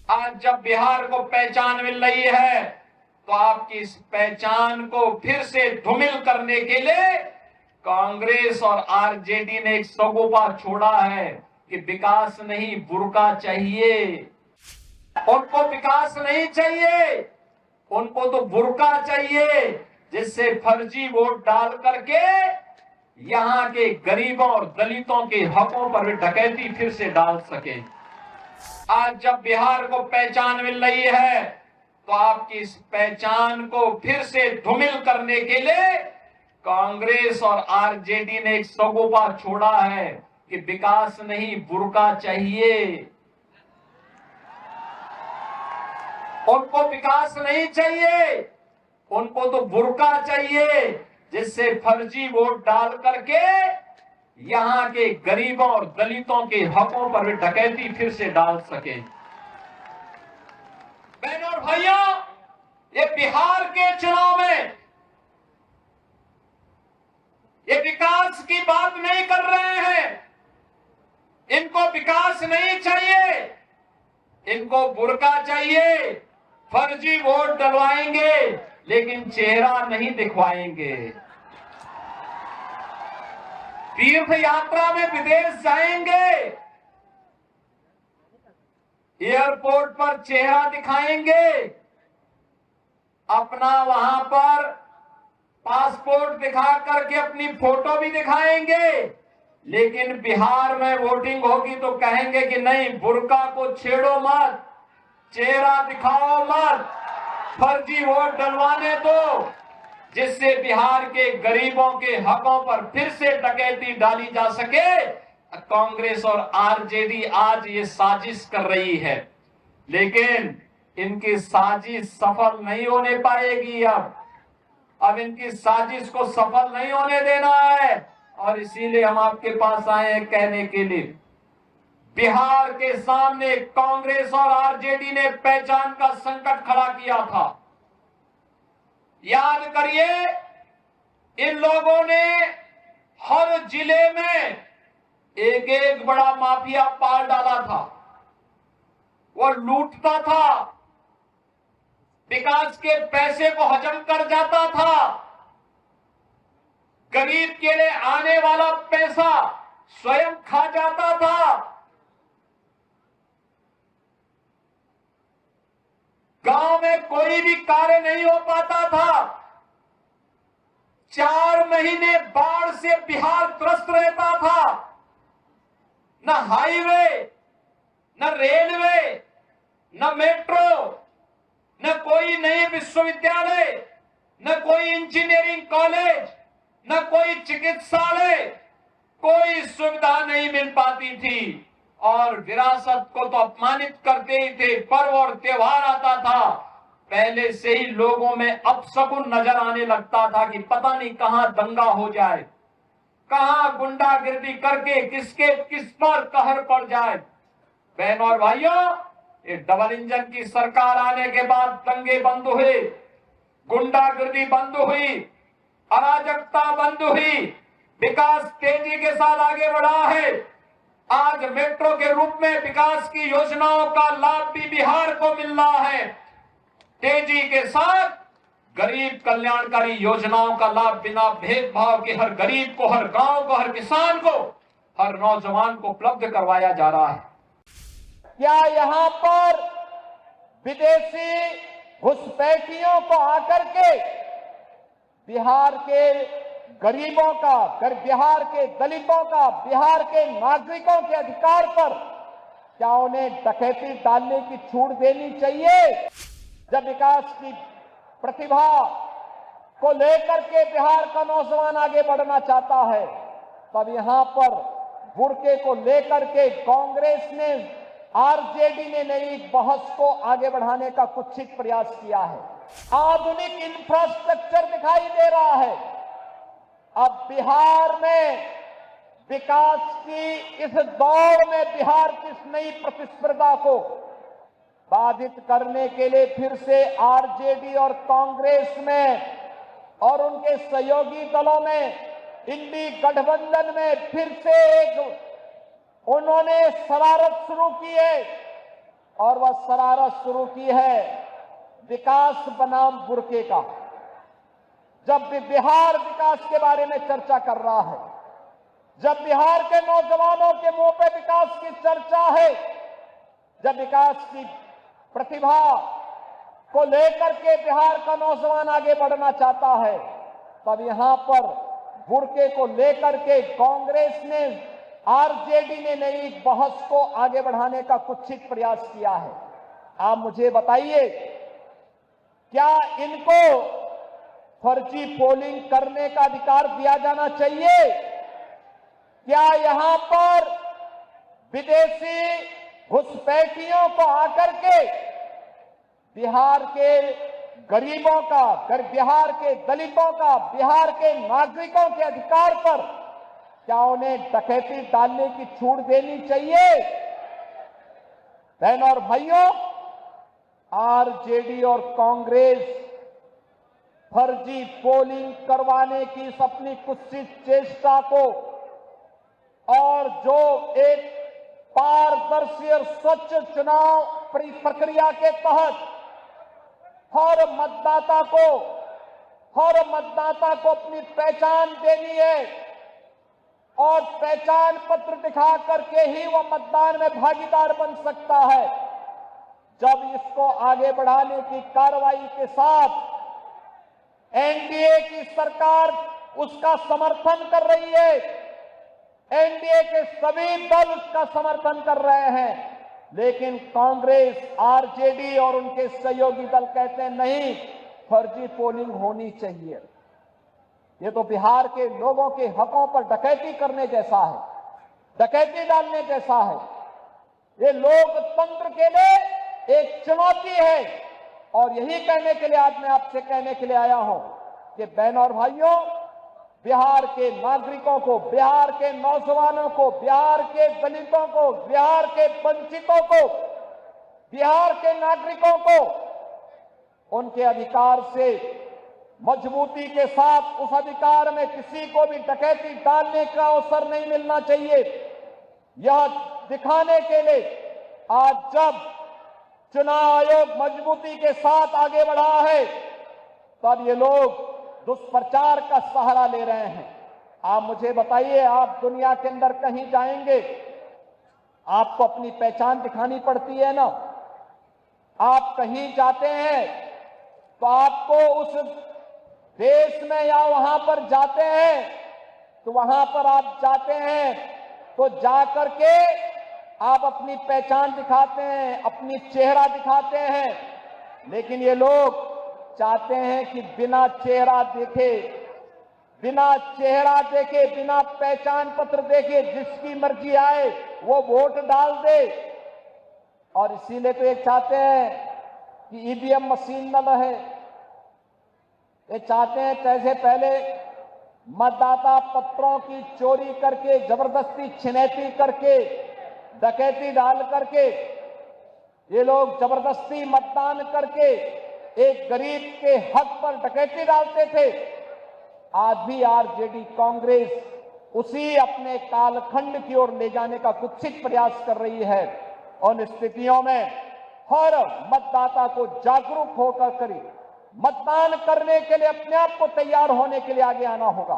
आज जब बिहार को पहचान मिल रही है तो आपकी इस पहचान को फिर से धूमिल करने के लिए कांग्रेस और आरजेडी ने एक सगोपा छोड़ा है कि विकास नहीं बुर्का चाहिए। उनको विकास नहीं चाहिए, उनको तो बुर्का चाहिए, जिससे फर्जी वोट डाल करके यहां के गरीबों और दलितों के हकों पर भी डकैती फिर से डाल सके। आज जब बिहार को पहचान मिल रही है तो आपकी इस पहचान को फिर से धूमिल करने के लिए कांग्रेस और आरजेडी ने एक सगोपा छोड़ा है कि विकास नहीं बुर्का चाहिए। उनको विकास नहीं चाहिए, उनको तो बुर्का चाहिए, जिससे फर्जी वोट डाल करके यहां के गरीबों और दलितों के हकों पर भी डकैती फिर से डाल सके। बहनों और भाइयों, ये बिहार के चुनाव में ये विकास की बात नहीं कर रहे हैं। इनको विकास नहीं चाहिए, इनको बुर्का चाहिए। फर्जी वोट डलवाएंगे लेकिन चेहरा नहीं दिखवाएंगे। तीर्थ यात्रा में विदेश जाएंगे, एयरपोर्ट पर चेहरा दिखाएंगे, अपना वहां पर पासपोर्ट दिखा करके अपनी फोटो भी दिखाएंगे, लेकिन बिहार में वोटिंग होगी तो कहेंगे कि नहीं, बुर्का को छेड़ो मत, चेहरा दिखाओ मत, फर्जी वोट डलवाने दो, जिससे बिहार के गरीबों के हकों पर फिर से डकैती डाली जा सके। कांग्रेस और आरजेडी आज ये साजिश कर रही है, लेकिन इनकी साजिश सफल नहीं होने पाएगी। अब इनकी साजिश को सफल नहीं होने देना है, और इसीलिए हम आपके पास आए हैं कहने के लिए, बिहार के सामने कांग्रेस और आरजेडी ने पहचान का संकट खड़ा किया था। याद करिए, इन लोगों ने हर जिले में एक एक बड़ा माफिया पाल डाला था। वो लूटता था, विकास के पैसे को हजम कर जाता था, गरीब के लिए आने वाला पैसा स्वयं खा जाता था। गांव में कोई भी कार्य नहीं हो पाता था। 4 महीने बाढ़ से बिहार त्रस्त रहता था। न हाईवे, न रेलवे, न मेट्रो, न कोई नए विश्वविद्यालय, न कोई इंजीनियरिंग कॉलेज, न कोई चिकित्सालय, कोई सुविधा नहीं मिल पाती थी, और विरासत को तो अपमानित करते ही थे। पर्व और त्योहार आता था, पहले से ही लोगों में अपशकुन नजर आने लगता था कि पता नहीं कहां दंगा हो जाए, कहां गुंडागिर्दी करके किसके किस पर कहर पड़ जाए। बहनों और भाइयों, ये डबल इंजन की सरकार आने के बाद दंगे बंद हुए, गुंडागिर्दी बंद हुई, अराजकता बंद हुई, विकास तेजी के साथ आगे बढ़ा है। आज मेट्रो के रूप में विकास की योजनाओं का लाभ भी बिहार को मिल रहा है। तेजी के साथ गरीब कल्याणकारी योजनाओं का लाभ बिना भेदभाव के हर गरीब को, हर गांव को, हर किसान को, हर नौजवान को उपलब्ध करवाया जा रहा है। क्या यहां पर विदेशी घुसपैठियों को आकर के बिहार के गरीबों का, बिहार के दलितों का, बिहार के नागरिकों के अधिकार पर क्या उन्हें डकैती डालने की छूट देनी चाहिए? जब विकास की प्रतिभा को लेकर के बिहार का नौजवान आगे बढ़ना चाहता है, तब यहां पर बुर्के को लेकर के कांग्रेस ने, आरजेडी ने नई बहस को आगे बढ़ाने का कुत्सित प्रयास किया है। आधुनिक इंफ्रास्ट्रक्चर दिखाई दे रहा है। अब बिहार में विकास की इस दौड़ में बिहार की इस नई प्रतिस्पर्धा को बाधित करने के लिए फिर से आरजेडी और कांग्रेस में और उनके सहयोगी दलों में, इंडी गठबंधन में फिर से एक उन्होंने शरारत शुरू की है। और वह शरारत शुरू की है विकास बनाम बुरके का। जब भी बिहार विकास के बारे में चर्चा कर रहा है, जब बिहार के नौजवानों के मुंह पे विकास की चर्चा है, जब विकास की प्रतिभा को लेकर के बिहार का नौजवान आगे बढ़ना चाहता है, तब यहां पर बुरके को लेकर के कांग्रेस ने, आरजेडी ने नई बहस को आगे बढ़ाने का कुत्सित प्रयास किया है। आप मुझे बताइए, क्या इनको फर्जी पोलिंग करने का अधिकार दिया जाना चाहिए? क्या यहां पर विदेशी घुसपैठियों को आकर के बिहार के गरीबों का, बिहार के दलितों का, बिहार के नागरिकों के अधिकार पर क्या उन्हें डकैती डालने की छूट देनी चाहिए? बहनों और भाइयों, आरजेडी और कांग्रेस फर्जी पोलिंग करवाने की इस अपनी कुत्सित चेष्टा को और जो एक पारदर्शी और स्वच्छ चुनाव प्रक्रिया के तहत हर मतदाता को अपनी पहचान देनी है और पहचान पत्र दिखा करके ही वह मतदान में भागीदार बन सकता है। जब इसको आगे बढ़ाने की कार्रवाई के साथ एनडीए की सरकार उसका समर्थन कर रही है, एनडीए के सभी दल उसका समर्थन कर रहे हैं, लेकिन कांग्रेस, आरजेडी और उनके सहयोगी दल कहते हैं नहीं, फर्जी पोलिंग होनी चाहिए। ये तो बिहार के लोगों के हकों पर डकैती करने जैसा है, डकैती डालने जैसा है। ये लोकतंत्र के लिए एक चुनौती है और यही कहने के लिए आज मैं आपसे कहने के लिए आया हूं कि बहनों और भाइयों, बिहार के नागरिकों को, बिहार के नौजवानों को, बिहार के दलितों को, बिहार के वंचितों को, बिहार के नागरिकों को उनके अधिकार से मजबूती के साथ, उस अधिकार में किसी को भी डकैती डालने का अवसर नहीं मिलना चाहिए। यह दिखाने के लिए आज जब चुनाव आयोग मजबूती के साथ आगे बढ़ा है, तब ये लोग दुष्प्रचार का सहारा ले रहे हैं। आप मुझे बताइए, आप दुनिया के अंदर कहीं जाएंगे, आपको अपनी पहचान दिखानी पड़ती है ना। आप कहीं जाते हैं तो आपको उस देश में या वहां पर जाते हैं तो वहां पर आप जाते हैं तो जाकर के आप अपनी पहचान दिखाते हैं, अपनी चेहरा दिखाते हैं, लेकिन ये लोग चाहते हैं कि बिना चेहरा देखे, बिना पहचान पत्र देखे जिसकी मर्जी आए वो वोट डाल दे। और इसीलिए तो ये चाहते हैं कि ईवीएम मशीन न रहे। ये चाहते हैं जैसे पहले मतदाता पत्रों की चोरी करके, जबरदस्ती छिनैती करके, डकैती डाल करके ये लोग जबरदस्ती मतदान करके एक गरीब के हक पर डकैती डालते थे। आज भी आरजेडी, कांग्रेस उसी अपने कालखंड की ओर ले जाने का कुत्सित प्रयास कर रही है। उन स्थितियों में हर मतदाता को जागरूक होकर मतदान करने के लिए अपने आप को तैयार होने के लिए आगे आना होगा।